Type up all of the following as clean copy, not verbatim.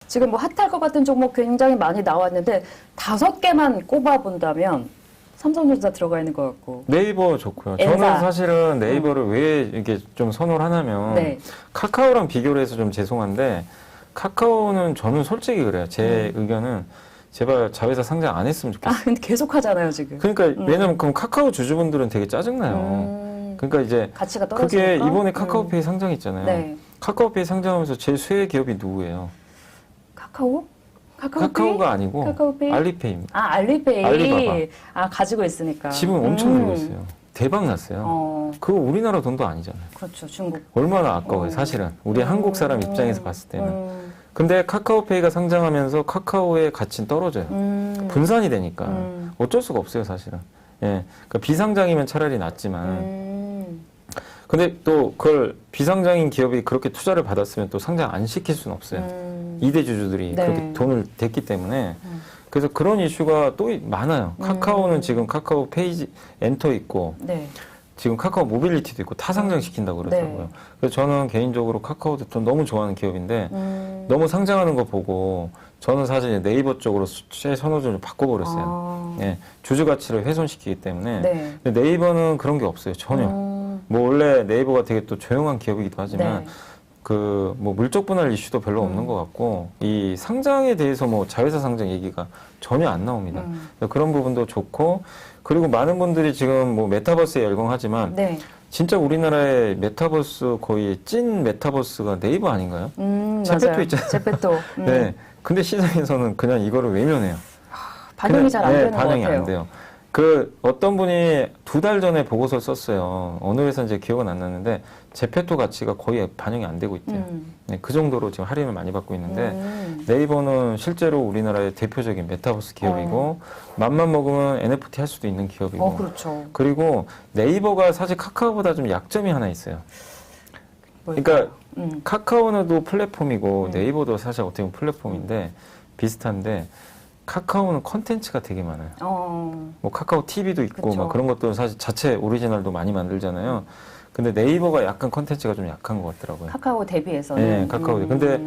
지금 뭐 핫할 것 같은 종목 굉장히 많이 나왔는데 5개만 꼽아본다면 삼성전자 들어가 있는 것 같고. 네이버 좋고요. 엔사. 저는 사실은 네이버를 왜 이렇게 좀 선호를 하냐면 네. 카카오랑 비교를 해서 좀 죄송한데 카카오는 저는 솔직히 그래요. 제 의견은 제발 자회사 상장 안 했으면 좋겠어요. 아, 근데 계속 하잖아요, 지금. 그러니까 왜냐면 그럼 카카오 주주분들은 되게 짜증나요. 그러니까 이제 가치가 떨어지니까. 그게 이번에 카카오페이 상장했잖아요. 네. 카카오페이 상장하면서 제일 수혜 기업이 누구예요? 카카오? 카카오가 아니고 카카오페이? 알리페이입니다. 아, 알리페이. 알리바바. 아, 가지고 있으니까. 지분 엄청 들고 있어요. 대박 났어요. 그거 우리나라 돈도 아니잖아요. 그렇죠, 중국. 얼마나 아까워요, 사실은. 우리 한국 사람 입장에서 봤을 때는. 근데 카카오페이가 상장하면서 카카오의 가치는 떨어져요. 분산이 되니까. 어쩔 수가 없어요, 사실은. 예. 그러니까 비상장이면 차라리 낫지만. 근데 또 그걸 비상장인 기업이 그렇게 투자를 받았으면 또 상장 안 시킬 수는 없어요. 2대 주주들이 네. 그렇게 돈을 댔기 때문에. 그래서 그런 이슈가 또 많아요. 카카오는 지금 카카오 페이지 엔터 있고, 네. 지금 카카오 모빌리티도 있고 다 상장시킨다고 그러더라고요. 네. 그래서 저는 개인적으로 카카오도 좀 너무 좋아하는 기업인데 너무 상장하는 거 보고 저는 사실 네이버 쪽으로 쉐 선호도를 바꿔버렸어요. 아. 예, 주주 가치를 훼손시키기 때문에. 네. 근데 네이버는 그런 게 없어요. 전혀. 뭐 원래 네이버가 되게 또 조용한 기업이기도 하지만 네. 그 뭐 물적 분할 이슈도 별로 없는 것 같고 이 상장에 대해서 뭐 자회사 상장 얘기가 전혀 안 나옵니다. 그래서 그런 부분도 좋고 그리고 많은 분들이 지금 뭐 메타버스에 열광하지만 네. 진짜 우리나라의 메타버스 거의 찐 메타버스가 네이버 아닌가요? 제페토 맞아요. 있잖아요. 제페토. 네. 근데 시장에서는 그냥 이거를 외면해요. 반영이 잘 안 되는 것 반영이 같아요. 안 돼요. 그 어떤 분이 2달 전에 보고서를 썼어요. 어느 회사인지 기억은 안 나는데 제페토 가치가 거의 반영이 안 되고 있대요. 네, 그 정도로 지금 할인을 많이 받고 있는데 네이버는 실제로 우리나라의 대표적인 메타버스 기업이고 맘만 먹으면 NFT 할 수도 있는 기업이고 그렇죠. 그리고 네이버가 사실 카카오보다 좀 약점이 하나 있어요. 그러니까 카카오는 또 플랫폼이고 네이버도 사실 어떻게 보면 플랫폼인데 비슷한데 카카오는 컨텐츠가 되게 많아요. 뭐 카카오 TV도 있고 그쵸. 막 그런 것도 사실 자체 오리지널도 많이 만들잖아요. 근데 네이버가 약간 컨텐츠가 좀 약한 것 같더라고요. 카카오 대비해서는. 네, 카카오. 근데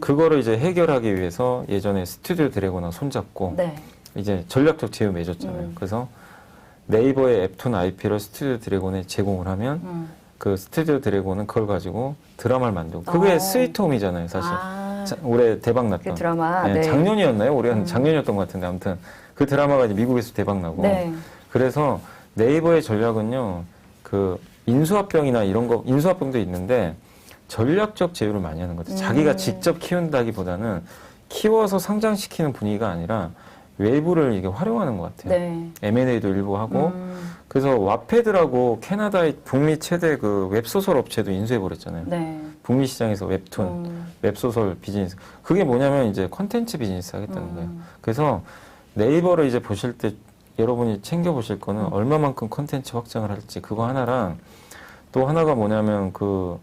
그거를 이제 해결하기 위해서 예전에 스튜디오 드래곤하고 손잡고 네. 이제 전략적 제휴 맺었잖아요. 그래서 네이버의 앱툰 IP를 스튜디오 드래곤에 제공을 하면 그 스튜디오 드래곤은 그걸 가지고 드라마를 만들고 그게 스위트홈이잖아요, 사실. 올해 대박 났던. 그 드라마. 네, 네. 작년이었나요? 올해 작년이었던 것 같은데 아무튼 그 드라마가 이제 미국에서 대박 나고. 네. 그래서 네이버의 전략은요, 그 인수합병이나 이런 거, 인수합병도 있는데 전략적 제휴를 많이 하는 것 같아요. 자기가 직접 키운다기보다는 키워서 상장시키는 분위기가 아니라 외부를 이게 활용하는 것 같아요. 네. M&A도 일부 하고. 그래서 와패드라고 캐나다의 북미 최대 그 웹소설 업체도 인수해버렸잖아요. 네. 북미 시장에서 웹툰, 웹소설 비즈니스. 그게 뭐냐면 이제 컨텐츠 비즈니스 하겠다는 거예요. 그래서 네이버를 이제 보실 때 여러분이 챙겨보실 거는 얼마만큼 컨텐츠 확장을 할지 그거 하나랑 또 하나가 뭐냐면 그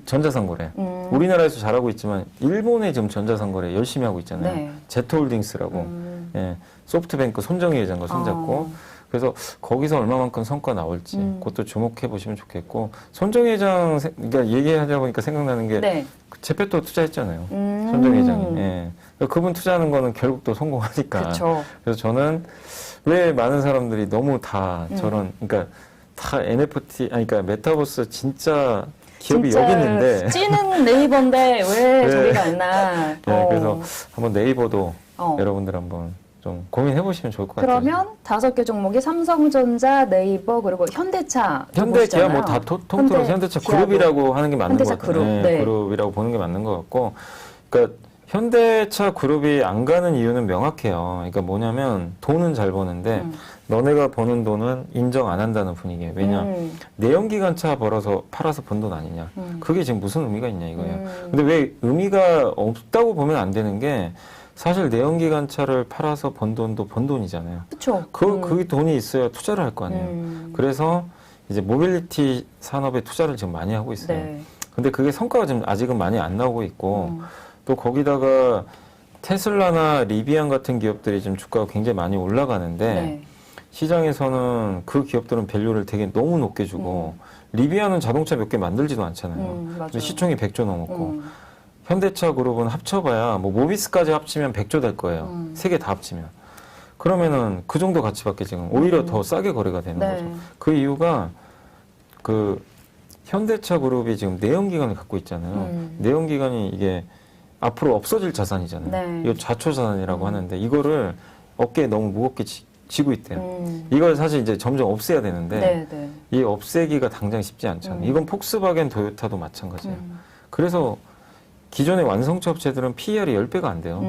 전자상거래. 우리나라에서 잘하고 있지만 일본에 지금 전자상거래 열심히 하고 있잖아요. 네. 제트홀딩스라고. 예, 소프트뱅크 손정희 회장과 손잡고 그래서 거기서 얼마만큼 성과 나올지 그것도 주목해 보시면 좋겠고 손정희 회장 그러니까 얘기하다 보니까 생각나는 게 네. 제페토 투자했잖아요. 손정희 회장이. 예. 그분 투자하는 거는 결국 또 성공하니까. 그렇죠. 그래서 저는 왜 많은 사람들이 너무 다 저런 그러니까 다 NFT 아니 그러니까 메타버스 진짜 기업이 여기 있는데 찌는 네이버인데 왜 네. 저기가 있나. 네, 그래서 한번 네이버도 어. 여러분들 한번 좀 고민해 보시면 좋을 것 같아요. 그러면 5개 종목이 삼성전자, 네이버 그리고 현대차. 현대 기아 뭐 다 통틀어서 현대차 그룹이라고 하는 게 맞는 것 현대차 같아요. 그룹. 네. 그룹이라고 보는 게 맞는 것 같고, 그러니까 현대차 그룹이 안 가는 이유는 명확해요. 그러니까 뭐냐면 돈은 잘 버는데 너네가 버는 돈은 인정 안 한다는 분위기예요. 왜냐 내연기관차 팔아서 번 돈 아니냐. 그게 지금 무슨 의미가 있냐 이거예요. 근데 왜 의미가 없다고 보면 안 되는 게 사실 내연기관차를 팔아서 번 돈도 번 돈이잖아요. 그렇죠. 그 돈이 있어야 투자를 할 거 아니에요. 그래서 이제 모빌리티 산업에 투자를 지금 많이 하고 있어요. 네. 근데 그게 성과가 지금 아직은 많이 안 나오고 있고 또 거기다가 테슬라나 리비안 같은 기업들이 지금 주가가 굉장히 많이 올라가는데 네. 시장에서는 그 기업들은 밸류를 되게 너무 높게 주고 리비안은 자동차 몇 개 만들지도 않잖아요. 맞아요. 근데 시총이 100조 넘었고 현대차 그룹은 합쳐봐야 뭐 모비스까지 합치면 100조 될 거예요. 세 개 다 합치면. 그러면은 그 정도 가치밖에 지금 오히려 더 싸게 거래가 되는 네. 거죠. 그 이유가 그 현대차 그룹이 지금 내연기관을 갖고 있잖아요. 내연기관이 이게 앞으로 없어질 자산이잖아요. 네. 이거 좌초자산이라고 하는데 이거를 어깨에 너무 무겁게 지고 있대요. 이걸 사실 이제 점점 없애야 되는데 네, 네. 이 없애기가 당장 쉽지 않잖아요. 이건 폭스바겐 도요타도 마찬가지예요. 그래서 기존의 완성차 업체들은 PER이 10배가 안 돼요.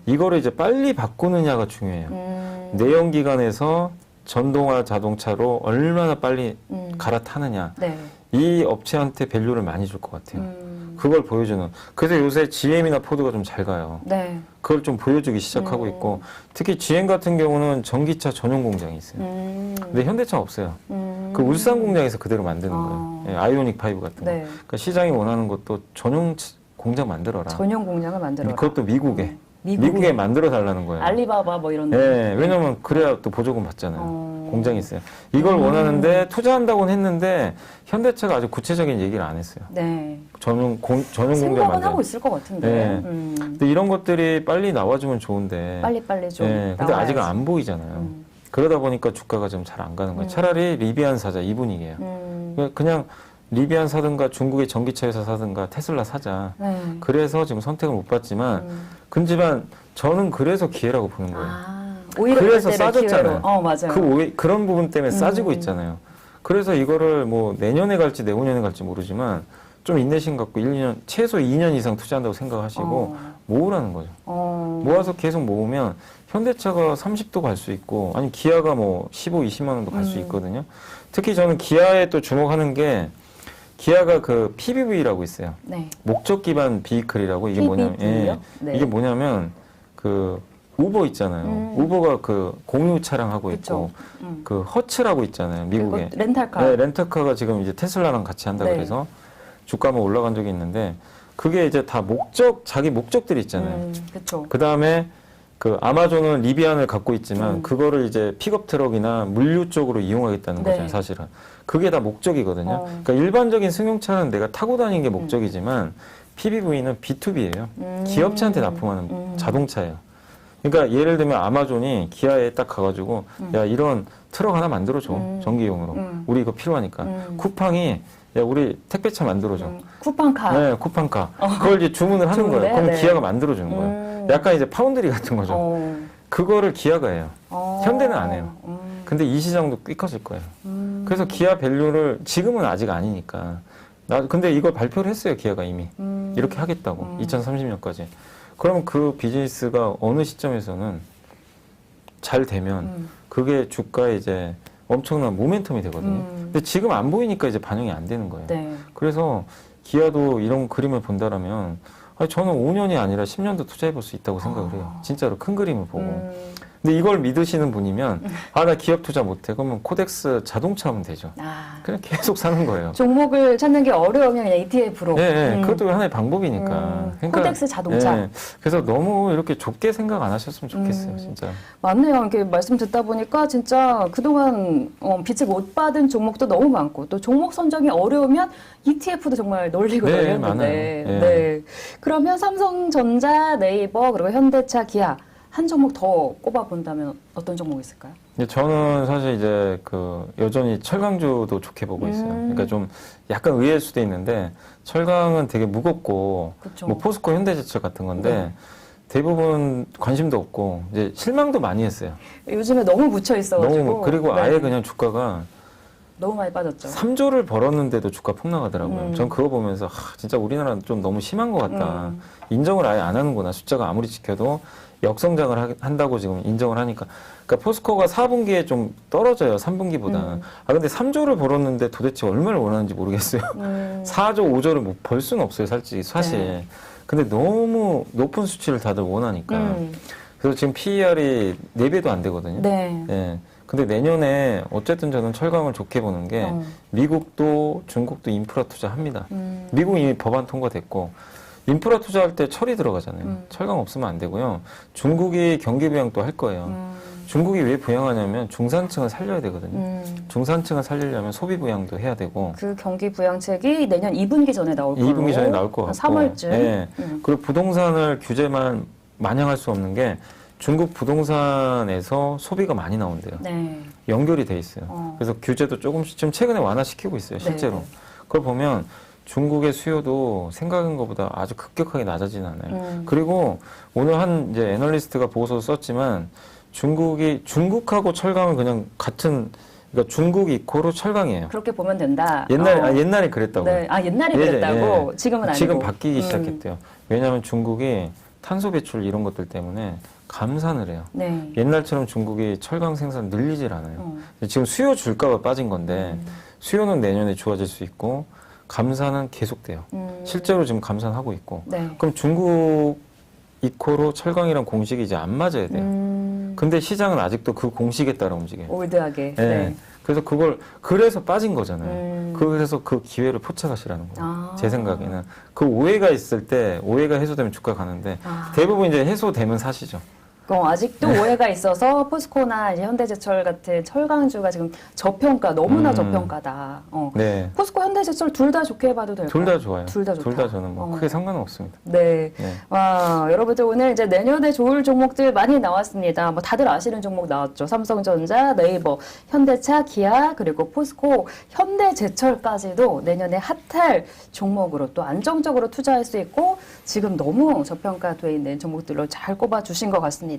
이거를 이제 빨리 바꾸느냐가 중요해요. 내연기관에서 전동화 자동차로 얼마나 빨리 갈아타느냐. 네. 이 업체한테 밸류를 많이 줄 것 같아요. 그걸 보여주는. 그래서 요새 GM이나 포드가 좀 잘 가요. 네. 그걸 좀 보여주기 시작하고 있고 특히 GM 같은 경우는 전기차 전용 공장이 있어요. 근데 현대차 없어요. 그 울산 공장에서 그대로 만드는 거예요. 예, 아이오닉 5 같은 거. 네. 그러니까 시장이 원하는 것도 전용 공장 만들어라. 전용 공장을 만들어라. 그것도 미국에. 미국에. 미국에 만들어 달라는 거예요. 알리바바 뭐 이런. 네, 왜냐면 그래야 또 보조금 받잖아요. 공장이 있어요. 이걸 원하는데 투자한다고는 했는데 현대차가 아주 구체적인 얘기를 안 했어요. 네. 전용 공장 생각은 만들. 하고 있을 것 같은데. 네. 근데 이런 것들이 빨리 나와주면 좋은데. 빨리빨리 좀. 네, 근데 나와야지. 아직은 안 보이잖아요. 그러다 보니까 주가가 좀 잘 안 가는 거예요. 차라리 리비안 사자 이 분위기예요. 그냥 리비안 사든가 중국의 전기차 회사 사든가 테슬라 사자. 네. 그래서 지금 선택을 못 받지만 근지만 저는 그래서 기회라고 보는 거예요. 오히려 그래서 그때를 싸졌잖아요. 기회로. 맞아요. 그런 부분 때문에 싸지고 있잖아요. 그래서 이거를 뭐 내년에 갈지 내후년에 갈지 모르지만 좀 인내심 갖고 1년, 최소 2년 이상 투자한다고 생각하시고 모으라는 거죠. 모아서 계속 모으면 현대차가 30도 갈 수 있고 아니 기아가 뭐 15, 20만 원도 갈 수 있거든요. 특히 저는 기아에 또 주목하는 게 기아가 그 PBV라고 있어요. 네. 목적 기반 비이클이라고 이게 뭐냐면 PBV 요? 네. 이게 뭐냐면 그 우버 있잖아요. 우버가 그 공유 차량 하고 있고 그 허츠라고 있잖아요. 미국에. 렌탈카. 네, 렌터카가 지금 이제 테슬라랑 같이 한다 네. 그래서 주가만 올라간 적이 있는데 그게 이제 다 자기 목적들이 있잖아요. 그렇죠. 그 다음에 그 아마존은 리비안을 갖고 있지만 그거를 이제 픽업 트럭이나 물류 쪽으로 이용하겠다는 네. 거잖아요, 사실은. 그게 다 목적이거든요. 그러니까 일반적인 승용차는 내가 타고 다니는 게 목적이지만 PBV는 B2B예요. 기업체한테 납품하는 자동차예요. 그러니까 예를 들면 아마존이 기아에 딱 가가지고 야 이런 트럭 하나 만들어줘 전기용으로 우리 이거 필요하니까 쿠팡이 야 우리 택배차 만들어줘 쿠팡카. 네 쿠팡카 그걸 이제 주문을 하는 좋은데? 거예요. 그럼 네. 기아가 만들어주는 거예요. 약간 이제 파운드리 같은 거죠. 그거를 기아가 해요. 현대는 안 해요. 근데 이 시장도 꽤 커질 거예요. 그래서 기아 밸류를 지금은 아직 아니니까 근데 이걸 발표를 했어요. 기아가 이미 이렇게 하겠다고 2030년까지. 그러면 그 비즈니스가 어느 시점에서는 잘 되면 그게 주가에 이제 엄청난 모멘텀이 되거든요. 근데 지금 안 보이니까 이제 반영이 안 되는 거예요. 네. 그래서 기아도 이런 그림을 본다라면 아니, 저는 5년이 아니라 10년도 투자해 볼 수 있다고 생각을 해요. 진짜로 큰 그림을 보고. 근데 이걸 믿으시는 분이면 나 기업 투자 못해. 그러면 코덱스 자동차 하면 되죠. 그냥 계속 사는 거예요. 종목을 찾는 게 어려우면 그냥 ETF로. 네, 그것도 하나의 방법이니까. 그러니까, 코덱스 자동차. 네, 그래서 너무 이렇게 좁게 생각 안 하셨으면 좋겠어요, 진짜. 맞네요. 이렇게 말씀 듣다 보니까 진짜 그동안 빛을 못 받은 종목도 너무 많고 또 종목 선정이 어려우면 ETF도 정말 널리고 네, 널렸는데. 많아요. 네. 그러면 삼성전자, 네이버 그리고 현대차, 기아 한 종목 더 꼽아본다면 어떤 종목이 있을까요? 근데 저는 사실 이제 그 여전히 철강주도 좋게 보고 있어요. 그러니까 좀 약간 의외일 수도 있는데 철강은 되게 무겁고 그쵸. 뭐 포스코 현대제철 같은 건데 네. 대부분 관심도 없고 이제 실망도 많이 했어요. 요즘에 너무 묻혀 있어가지고. 너무 그리고 네. 아예 그냥 주가가 너무 많이 빠졌죠. 3조를 벌었는데도 주가 폭락하더라고요. 전 그거 보면서 진짜 우리나라는 좀 너무 심한 것 같다. 인정을 아예 안 하는구나. 숫자가 아무리 지켜도 역성장을 한다고 지금 인정을 하니까. 그러니까 포스코가 4분기에 좀 떨어져요. 3분기보다. 근데 3조를 벌었는데 도대체 얼마를 원하는지 모르겠어요. 4조, 5조를 뭐 벌 수는 없어요. 사실. 네. 근데 너무 높은 수치를 다들 원하니까. 그래서 지금 PER이 4배도 안 되거든요. 네. 예. 근데 내년에 어쨌든 저는 철강을 좋게 보는 게 미국도 중국도 인프라 투자합니다. 미국은 이미 법안 통과됐고 인프라 투자할 때 철이 들어가잖아요. 철강 없으면 안 되고요. 중국이 경기 부양도 할 거예요. 중국이 왜 부양하냐면 중산층을 살려야 되거든요. 중산층을 살리려면 소비 부양도 해야 되고. 그 경기 부양책이 내년 2분기 전에 나올 걸로. 2분기 전에 나올 것 같고. 3월쯤. 네. 그리고 부동산을 규제만 마냥 할 수 없는 게 중국 부동산에서 소비가 많이 나온대요. 네. 연결이 돼 있어요. 그래서 규제도 조금씩 지금 최근에 완화시키고 있어요. 실제로. 네. 그걸 보면 중국의 수요도 생각한 것보다 아주 급격하게 낮아지진 않아요. 그리고 오늘 한 이제 애널리스트가 보고서도 썼지만 중국하고 철강은 그냥 같은, 그러니까 중국 이코로 철강이에요. 그렇게 보면 된다. 옛날에 그랬다고요. 네. 옛날에 그랬다고. 지금은 아니고. 지금 바뀌기 시작했대요. 왜냐하면 중국이 탄소 배출 이런 것들 때문에 감산을 해요. 네. 옛날처럼 중국이 철강 생산 늘리질 않아요. 지금 수요 줄까봐 빠진 건데 수요는 내년에 좋아질 수 있고 감산은 계속돼요. 실제로 지금 감산하고 있고. 네. 그럼 중국 이코로 철강이랑 공식이 이제 안 맞아야 돼요. 근데 시장은 아직도 그 공식에 따라 움직여요. 올드하게. 네. 네. 그래서 그래서 빠진 거잖아요. 그래서 그 기회를 포착하시라는 거예요. 제 생각에는. 그 오해가 있을 때, 오해가 해소되면 주가 가는데, 대부분 이제 해소되면 사시죠. 아직도 오해가 있어서 포스코나 이제 현대제철 같은 철강주가 지금 저평가, 너무나 저평가다. 네. 포스코, 현대제철 둘 다 좋게 봐도 될까요? 둘 다 좋아요. 둘 다 좋다. 둘 다 저는 뭐 크게 상관은 없습니다. 네. 네. 와, 여러분들 오늘 이제 내년에 좋을 종목들 많이 나왔습니다. 뭐 다들 아시는 종목 나왔죠. 삼성전자, 네이버, 현대차, 기아, 그리고 포스코, 현대제철까지도 내년에 핫할 종목으로 또 안정적으로 투자할 수 있고 지금 너무 저평가돼 있는 종목들로 잘 꼽아주신 것 같습니다.